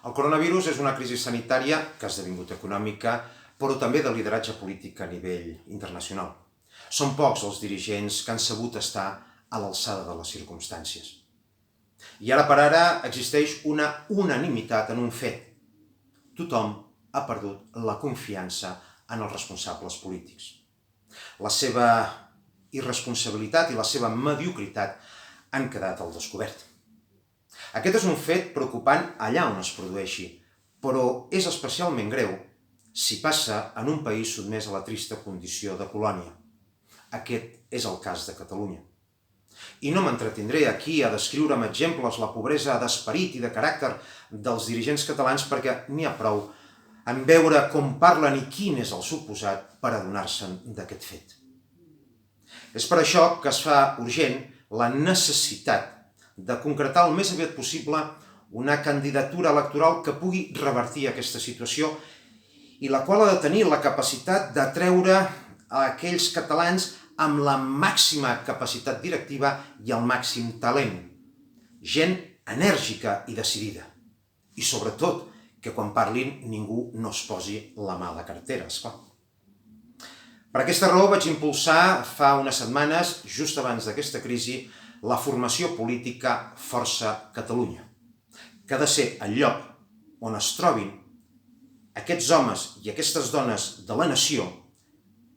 El coronavirus és una crisi sanitària que ha esdevingut econòmica, però també de lideratge polític a nivell internacional. Són pocs els dirigents que han sabut estar a l'alçada de les circumstàncies. I ara per ara existeix una unanimitat en un fet. Tothom ha perdut la confiança en els responsables polítics. La seva irresponsabilitat i la seva mediocritat han quedat al descobert. Aquest és un fet preocupant allà on es produeixi, però és especialment greu si passa en un país sotmès a la trista condició de colònia. Aquest és el cas de Catalunya. I no m'entretindré aquí a descriure amb exemples la pobresa d'esperit i de caràcter dels dirigents catalans perquè n'hi ha prou en veure com parlen i quin és el suposat per adonar-se'n d'aquest fet. És per això que es fa urgent la necessitat de concretar el més aviat possible una candidatura electoral que pugui revertir aquesta situació i la qual ha de tenir la capacitat d'atreure a aquells catalans amb la màxima capacitat directiva i el màxim talent. Gent enèrgica i decidida. I sobretot, que quan parlin ningú no es posi la mà a la cartera, esclar. Per aquesta raó vaig impulsar fa unes setmanes, just abans d'aquesta crisi, la formació política Força Catalunya, que ha de ser el lloc on es trobin aquests homes i aquestes dones de la nació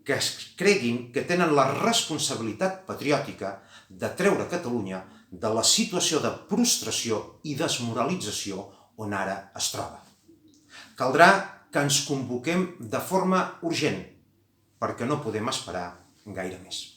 que es creguin que tenen la responsabilitat patriòtica de treure Catalunya de la situació de prostració i desmoralització on ara es troba. Caldrà que ens convoquem de forma urgent, perquè no podem esperar gaire més.